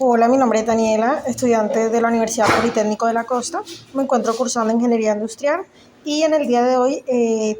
Hola, mi nombre es Daniela, estudiante de la Universidad Politécnico de la Costa. Me encuentro cursando Ingeniería Industrial y en el día de hoy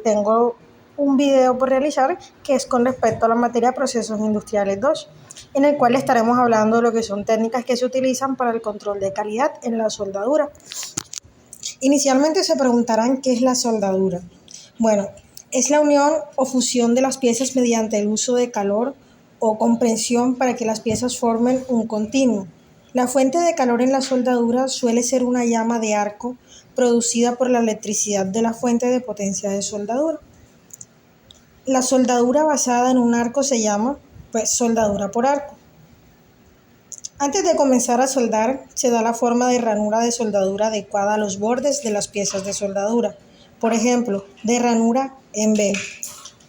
tengo un video por realizar que es con respecto a la materia Procesos Industriales 2, en el cual estaremos hablando de lo que son técnicas que se utilizan para el control de calidad en la soldadura. Inicialmente se preguntarán qué es la soldadura. Bueno, es la unión o fusión de las piezas mediante el uso de calor o compresión para que las piezas formen un continuo. La fuente de calor en la soldadura suele ser una llama de arco producida por la electricidad de la fuente de potencia de soldadura. La soldadura basada en un arco se llama, soldadura por arco. Antes de comenzar a soldar, se da la forma de ranura de soldadura adecuada a los bordes de las piezas de soldadura. Por ejemplo, de ranura en V.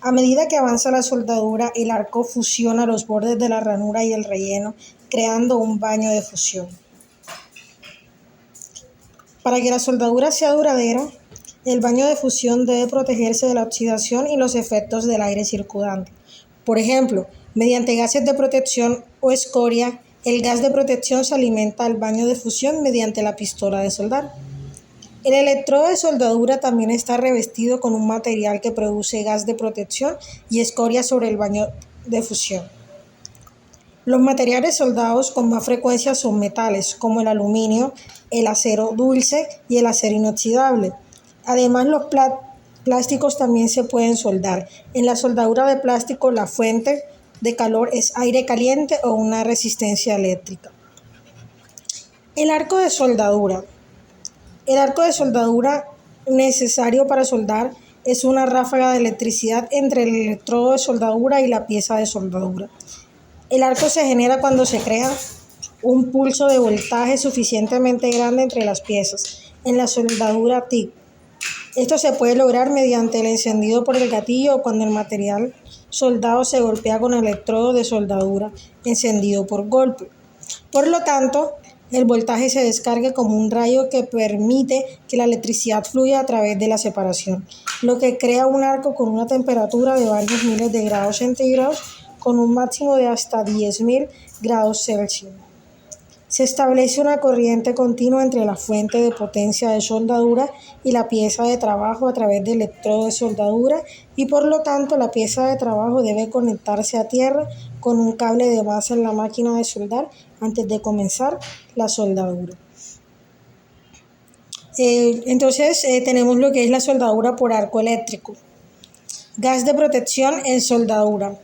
A medida que avanza la soldadura, el arco fusiona los bordes de la ranura y el relleno, creando un baño de fusión. Para que la soldadura sea duradera, el baño de fusión debe protegerse de la oxidación y los efectos del aire circundante. Por ejemplo, mediante gases de protección o escoria, el gas de protección se alimenta al baño de fusión mediante la pistola de soldar. El electrodo de soldadura también está revestido con un material que produce gas de protección y escoria sobre el baño de fusión. Los materiales soldados con más frecuencia son metales, como el aluminio, el acero dulce y el acero inoxidable. Además, los plásticos también se pueden soldar. En la soldadura de plástico, la fuente de calor es aire caliente o una resistencia eléctrica. El arco de soldadura. El arco de soldadura necesario para soldar es una ráfaga de electricidad entre el electrodo de soldadura y la pieza de soldadura. El arco se genera cuando se crea un pulso de voltaje suficientemente grande entre las piezas. En la soldadura TIG, esto se puede lograr mediante el encendido por el gatillo o cuando el material soldado se golpea con el electrodo de soldadura encendido por golpe. Por lo tanto, el voltaje se descarga como un rayo que permite que la electricidad fluya a través de la separación, lo que crea un arco con una temperatura de varios miles de grados centígrados con un máximo de hasta 10.000 grados Celsius. Se establece una corriente continua entre la fuente de potencia de soldadura y la pieza de trabajo a través del electrodo de soldadura y por lo tanto la pieza de trabajo debe conectarse a tierra con un cable de base en la máquina de soldar antes de comenzar la soldadura. Tenemos lo que es la soldadura por arco eléctrico. Gas de protección en soldadura.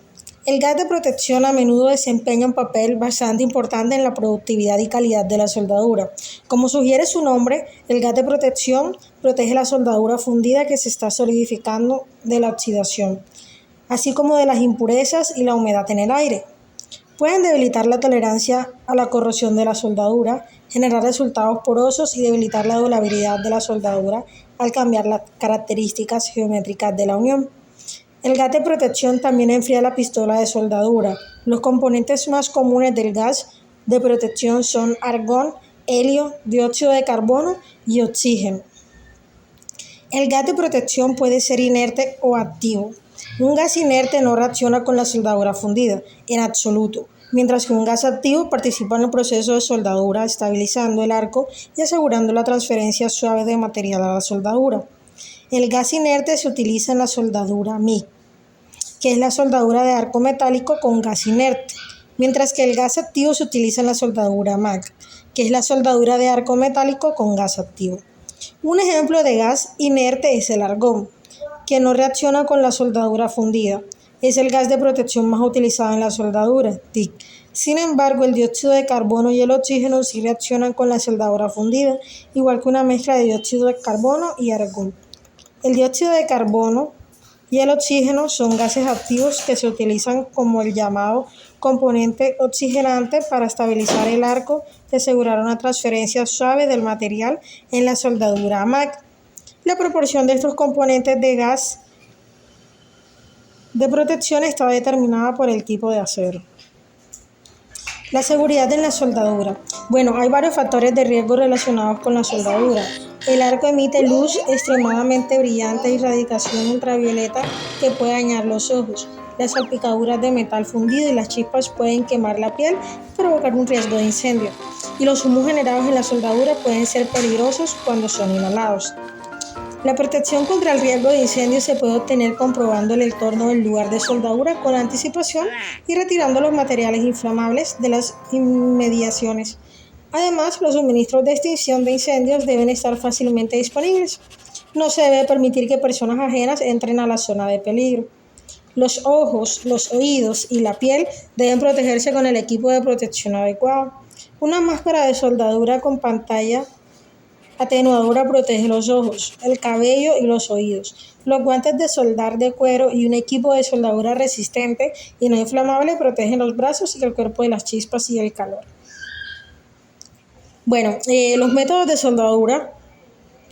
El gas de protección a menudo desempeña un papel bastante importante en la productividad y calidad de la soldadura. Como sugiere su nombre, el gas de protección protege la soldadura fundida que se está solidificando de la oxidación, así como de las impurezas y la humedad en el aire. Pueden debilitar la tolerancia a la corrosión de la soldadura, generar resultados porosos y debilitar la durabilidad de la soldadura al cambiar las características geométricas de la unión. El gas de protección también enfría la pistola de soldadura. Los componentes más comunes del gas de protección son argón, helio, dióxido de carbono y oxígeno. El gas de protección puede ser inerte o activo. Un gas inerte no reacciona con la soldadura fundida, en absoluto, mientras que un gas activo participa en el proceso de soldadura, estabilizando el arco y asegurando la transferencia suave de material a la soldadura. El gas inerte se utiliza en la soldadura MIG, que es la soldadura de arco metálico con gas inerte, mientras que el gas activo se utiliza en la soldadura MAG, que es la soldadura de arco metálico con gas activo. Un ejemplo de gas inerte es el argón, que no reacciona con la soldadura fundida. Es el gas de protección más utilizado en la soldadura, TIG. Sin embargo, el dióxido de carbono y el oxígeno sí reaccionan con la soldadura fundida, igual que una mezcla de dióxido de carbono y argón. El dióxido de carbono y el oxígeno son gases activos que se utilizan como el llamado componente oxigenante para estabilizar el arco y asegurar una transferencia suave del material en la soldadura MAG. La proporción de estos componentes de gas de protección está determinada por el tipo de acero. La seguridad en la soldadura. Hay varios factores de riesgo relacionados con la soldadura. El arco emite luz extremadamente brillante y radiación ultravioleta que puede dañar los ojos. Las salpicaduras de metal fundido y las chispas pueden quemar la piel y provocar un riesgo de incendio. Y los humos generados en la soldadura pueden ser peligrosos cuando son inhalados. La protección contra el riesgo de incendio se puede obtener comprobando el entorno del lugar de soldadura con anticipación y retirando los materiales inflamables de las inmediaciones. Además, los suministros de extinción de incendios deben estar fácilmente disponibles. No se debe permitir que personas ajenas entren a la zona de peligro. Los ojos, los oídos y la piel deben protegerse con el equipo de protección adecuado. Una máscara de soldadura con pantalla atenuadora protege los ojos, el cabello y los oídos. Los guantes de soldar de cuero y un equipo de soldadura resistente y no inflamable protegen los brazos y el cuerpo de las chispas y el calor. Bueno, los métodos de soldadura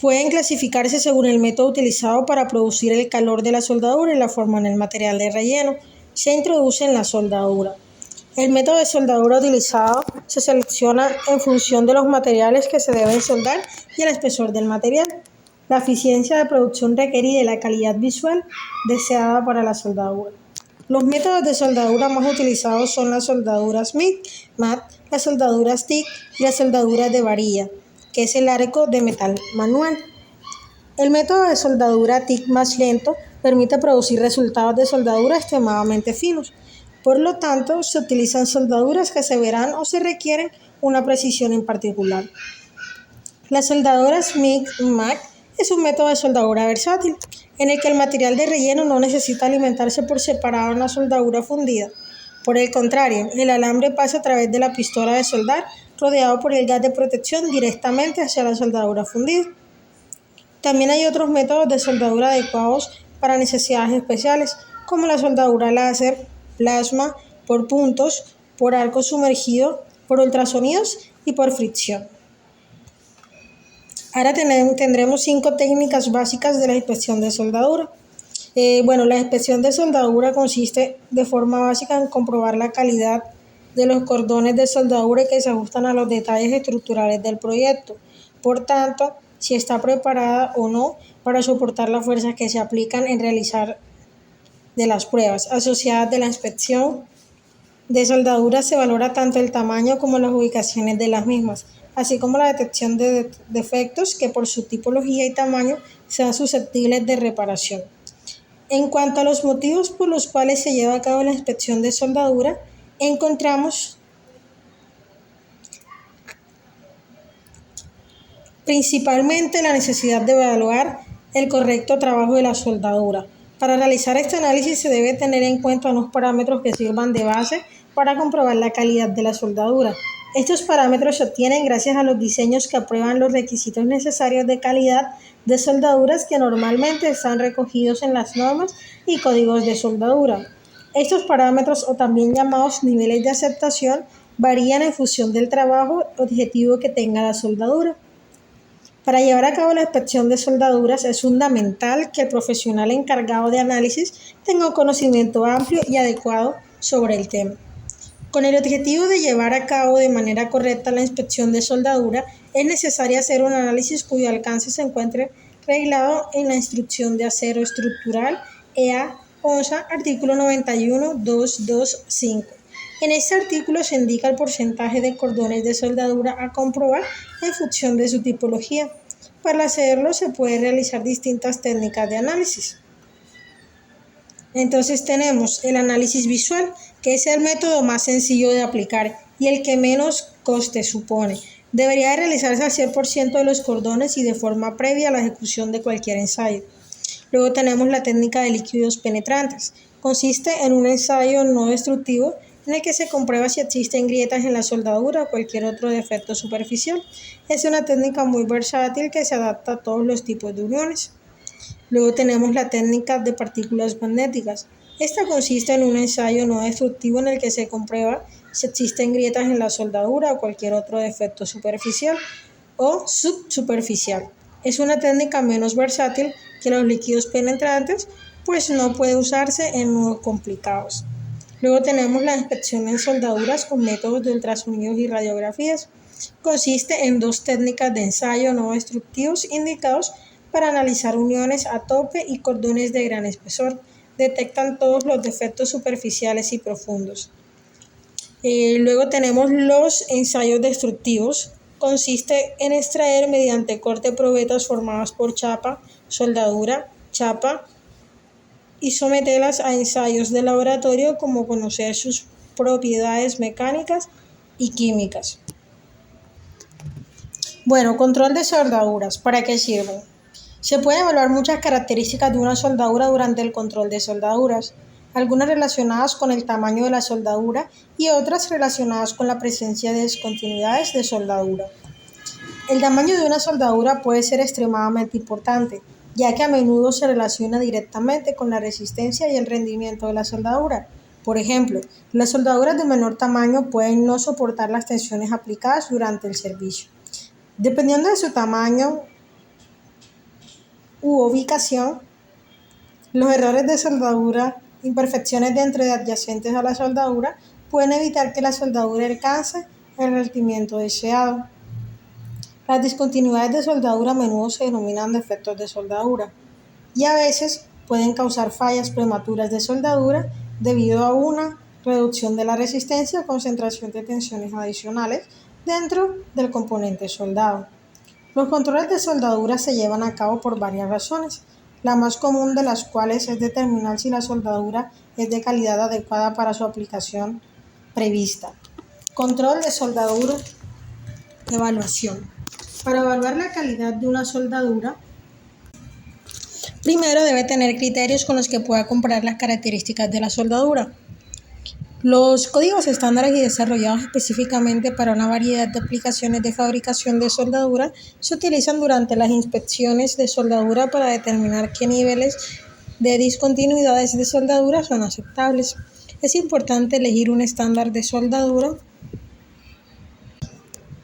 pueden clasificarse según el método utilizado para producir el calor de la soldadura y la forma en el material de relleno. Se introduce en la soldadura. El método de soldadura utilizado se selecciona en función de los materiales que se deben soldar y el espesor del material, la eficiencia de producción requerida y la calidad visual deseada para la soldadura. Los métodos de soldadura más utilizados son las soldaduras MIG, MAT, las soldaduras TIG y las soldaduras de varilla, que es el arco de metal manual. El método de soldadura TIG más lento permite producir resultados de soldadura extremadamente finos. Por lo tanto, se utilizan soldaduras que se verán o se requieren una precisión en particular. Las soldaduras MIG-MAC es un método de soldadura versátil, en el que el material de relleno no necesita alimentarse por separado en la soldadura fundida. Por el contrario, el alambre pasa a través de la pistola de soldar, rodeado por el gas de protección directamente hacia la soldadura fundida. También hay otros métodos de soldadura adecuados para necesidades especiales, como la soldadura láser, plasma, por puntos, por arco sumergido, por ultrasonidos y por fricción. Ahora tendremos 5 técnicas básicas de la inspección de soldadura. La inspección de soldadura consiste de forma básica en comprobar la calidad de los cordones de soldadura que se ajustan a los detalles estructurales del proyecto. Por tanto, si está preparada o no para soportar las fuerzas que se aplican en realizar de las pruebas asociadas de la inspección de soldadura. Se valora tanto el tamaño como las ubicaciones de las mismas, así como la detección de defectos que por su tipología y tamaño sean susceptibles de reparación. En cuanto a los motivos por los cuales se lleva a cabo la inspección de soldadura, encontramos principalmente la necesidad de evaluar el correcto trabajo de la soldadura. Para realizar este análisis se debe tener en cuenta unos parámetros que sirvan de base para comprobar la calidad de la soldadura. Estos parámetros se obtienen gracias a los diseños que aprueban los requisitos necesarios de calidad de soldaduras que normalmente están recogidos en las normas y códigos de soldadura. Estos parámetros, o también llamados niveles de aceptación, varían en función del trabajo objetivo que tenga la soldadura. Para llevar a cabo la inspección de soldaduras es fundamental que el profesional encargado de análisis tenga un conocimiento amplio y adecuado sobre el tema. Con el objetivo de llevar a cabo de manera correcta la inspección de soldadura, es necesario hacer un análisis cuyo alcance se encuentre reglado en la Instrucción de Acero Estructural EA ONSA, artículo 91.225. En este artículo se indica el porcentaje de cordones de soldadura a comprobar en función de su tipología. Para hacerlo se pueden realizar distintas técnicas de análisis. Entonces tenemos el análisis visual, que es el método más sencillo de aplicar y el que menos coste supone. Debería de realizarse al 100% de los cordones y de forma previa a la ejecución de cualquier ensayo. Luego tenemos la técnica de líquidos penetrantes. Consiste en un ensayo no destructivo en el que se comprueba si existen grietas en la soldadura o cualquier otro defecto superficial. Es una técnica muy versátil que se adapta a todos los tipos de uniones. Luego tenemos la técnica de partículas magnéticas. Esta consiste en un ensayo no destructivo en el que se comprueba si existen grietas en la soldadura o cualquier otro defecto superficial o subsuperficial. Es una técnica menos versátil que los líquidos penetrantes, pues no puede usarse en nudos complicados. Luego tenemos la inspección en soldaduras con métodos de ultrasonidos y radiografías. Consiste en 2 técnicas de ensayo no destructivos indicados para analizar uniones a tope y cordones de gran espesor. detectan todos los defectos superficiales y profundos. Luego tenemos los ensayos destructivos. Consiste en extraer mediante corte probetas formadas por chapa, soldadura, chapa y someterlas a ensayos de laboratorio como conocer sus propiedades mecánicas y químicas. Bueno, control de soldaduras. ¿Para qué sirven? Se pueden evaluar muchas características de una soldadura durante el control de soldaduras, algunas relacionadas con el tamaño de la soldadura y otras relacionadas con la presencia de discontinuidades de soldadura. El tamaño de una soldadura puede ser extremadamente importante, ya que a menudo se relaciona directamente con la resistencia y el rendimiento de la soldadura. Por ejemplo, las soldaduras de menor tamaño pueden no soportar las tensiones aplicadas durante el servicio. Dependiendo de su tamaño u ubicación, los errores de soldadura, imperfecciones dentro de adyacentes a la soldadura, pueden evitar que la soldadura alcance el rendimiento deseado. Las discontinuidades de soldadura a menudo se denominan defectos de soldadura y a veces pueden causar fallas prematuras de soldadura debido a una reducción de la resistencia o concentración de tensiones adicionales dentro del componente soldado. Los controles de soldadura se llevan a cabo por varias razones, la más común de las cuales es determinar si la soldadura es de calidad adecuada para su aplicación prevista. Control de soldadura. Evaluación. Para evaluar la calidad de una soldadura, primero debe tener criterios con los que pueda comparar las características de la soldadura. Los códigos estándares y desarrollados específicamente para una variedad de aplicaciones de fabricación de soldadura se utilizan durante las inspecciones de soldadura para determinar qué niveles de discontinuidades de soldadura son aceptables. Es importante elegir un estándar de soldadura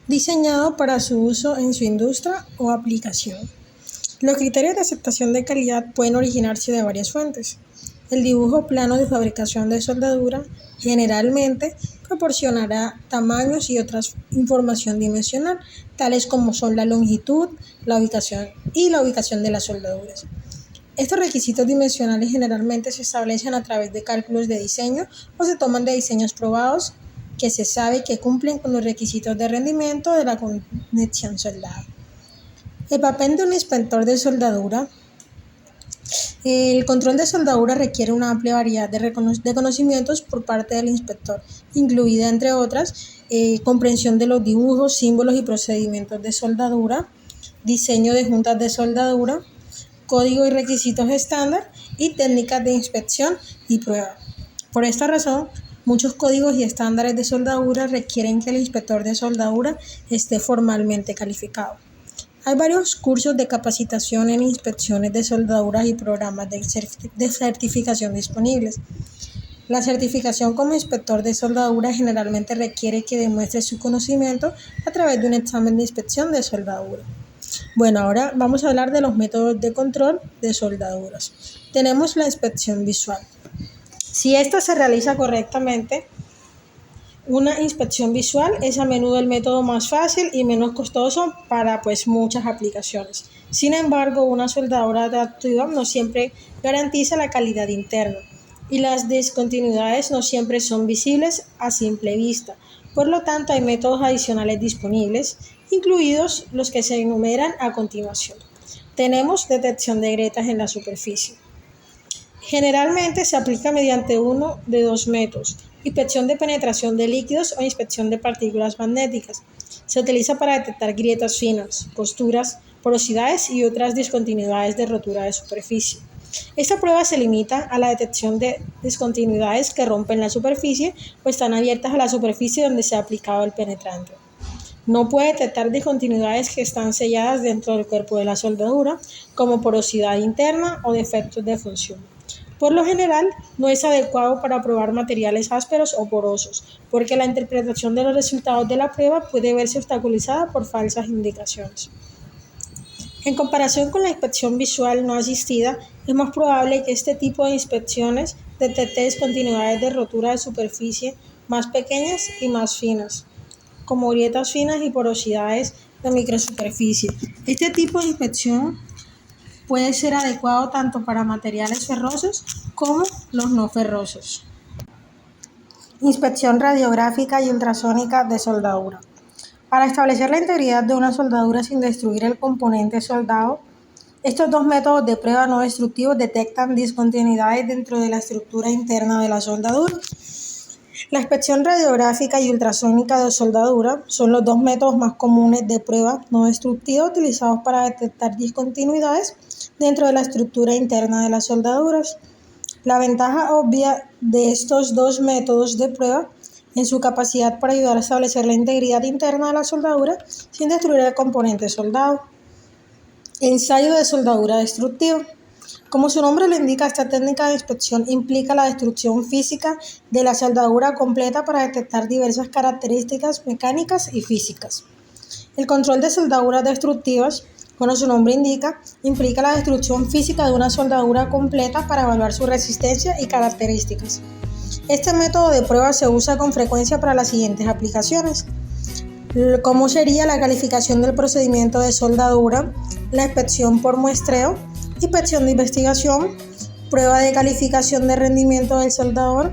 diseñado para su uso en su industria o aplicación. Los criterios de aceptación de calidad pueden originarse de varias fuentes. El dibujo plano de fabricación de soldadura generalmente proporcionará tamaños y otra información dimensional, tales como son la longitud, la ubicación de las soldaduras. Estos requisitos dimensionales generalmente se establecen a través de cálculos de diseño o se toman de diseños probados que se sabe que cumplen con los requisitos de rendimiento de la conexión soldada. El papel de un inspector de soldadura. El control de soldadura requiere una amplia variedad de conocimientos por parte del inspector, incluida, entre otras, comprensión de los dibujos, símbolos y procedimientos de soldadura, diseño de juntas de soldadura, código y requisitos estándar y técnicas de inspección y prueba. Por esta razón, muchos códigos y estándares de soldadura requieren que el inspector de soldadura esté formalmente calificado. Hay varios cursos de capacitación en inspecciones de soldaduras y programas de certificación disponibles. La certificación como inspector de soldadura generalmente requiere que demuestre su conocimiento a través de un examen de inspección de soldadura. Bueno, ahora vamos a hablar de los métodos de control de soldaduras. Tenemos la inspección visual. Si esta se realiza correctamente, una inspección visual es a menudo el método más fácil y menos costoso para muchas aplicaciones. Sin embargo, una soldadura adaptativa no siempre garantiza la calidad interna y las discontinuidades no siempre son visibles a simple vista. Por lo tanto, hay métodos adicionales disponibles, incluidos los que se enumeran a continuación. Tenemos detección de grietas en la superficie. Generalmente se aplica mediante uno de dos métodos: inspección de penetración de líquidos o inspección de partículas magnéticas. Se utiliza para detectar grietas finas, costuras, porosidades y otras discontinuidades de rotura de superficie. Esta prueba se limita a la detección de discontinuidades que rompen la superficie o están abiertas a la superficie donde se ha aplicado el penetrante. No puede detectar discontinuidades que están selladas dentro del cuerpo de la soldadura, como porosidad interna o defectos de función. Por lo general, no es adecuado para probar materiales ásperos o porosos, porque la interpretación de los resultados de la prueba puede verse obstaculizada por falsas indicaciones. En comparación con la inspección visual no asistida, es más probable que este tipo de inspecciones detecte discontinuidades de rotura de superficie más pequeñas y más finas, como grietas finas y porosidades de microsuperficie. Este tipo de inspección Puede ser adecuado tanto para materiales ferrosos como los no ferrosos. Inspección radiográfica y ultrasónica de soldadura. Para establecer la integridad de una soldadura sin destruir el componente soldado, estos dos métodos de prueba no destructivos detectan discontinuidades dentro de la estructura interna de la soldadura. La inspección radiográfica y ultrasónica de soldadura son los dos métodos más comunes de prueba no destructiva utilizados para detectar discontinuidades dentro de la estructura interna de las soldaduras. La ventaja obvia de estos dos métodos de prueba en su capacidad para ayudar a establecer la integridad interna de la soldadura sin destruir el componente soldado. Ensayo de soldadura destructiva. Como su nombre lo indica, esta técnica de inspección implica la destrucción física de la soldadura completa para detectar diversas características mecánicas y físicas. El control de soldaduras destructivas, como su nombre indica, implica la destrucción física de una soldadura completa para evaluar su resistencia y características. Este método de prueba se usa con frecuencia para las siguientes aplicaciones, como sería la calificación del procedimiento de soldadura, la inspección por muestreo, inspección de investigación, prueba de calificación de rendimiento del soldador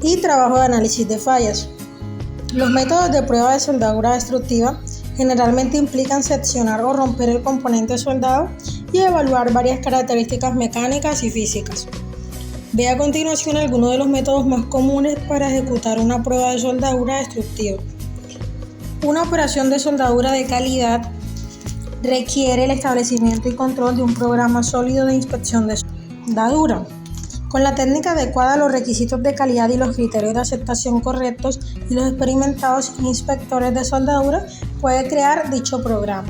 y trabajo de análisis de fallas. Los métodos de prueba de soldadura destructiva generalmente implican seccionar o romper el componente soldado y evaluar varias características mecánicas y físicas. Ve a continuación algunos de los métodos más comunes para ejecutar una prueba de soldadura destructiva. Una operación de soldadura de calidad requiere el establecimiento y control de un programa sólido de inspección de soldadura. Con la técnica adecuada, los requisitos de calidad y los criterios de aceptación correctos y los experimentados inspectores de soldadura puede crear dicho programa.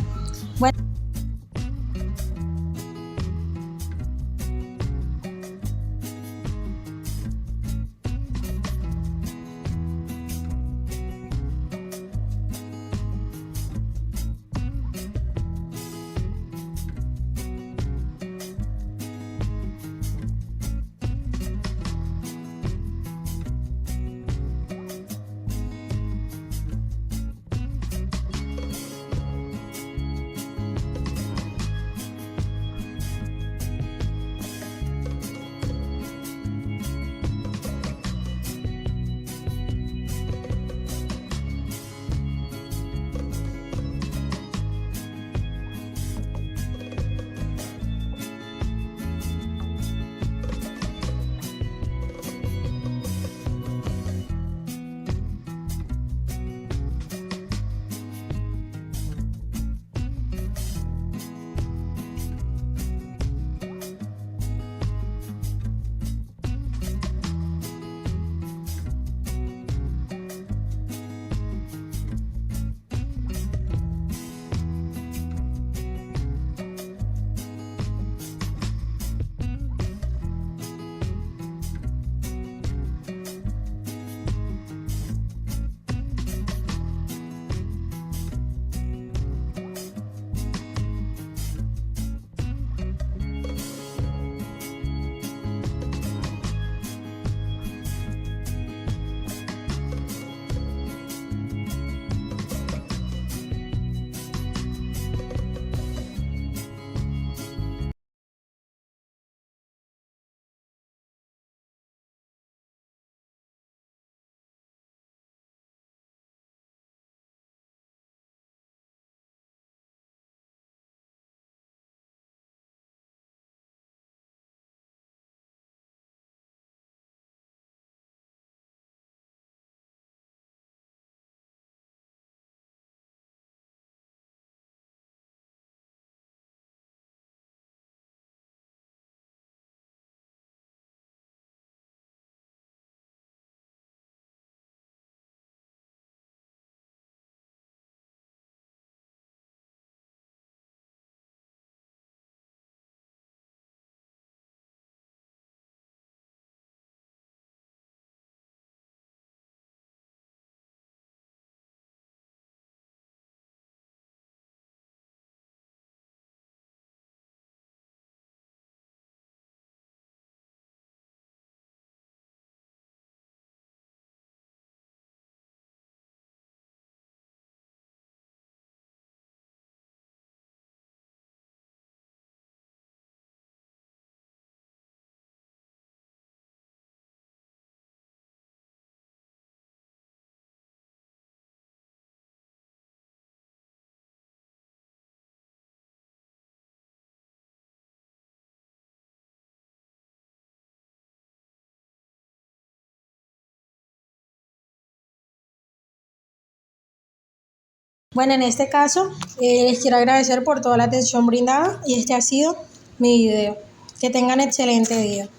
Bueno, en este caso, les quiero agradecer por toda la atención brindada y este ha sido mi video. Que tengan excelente día.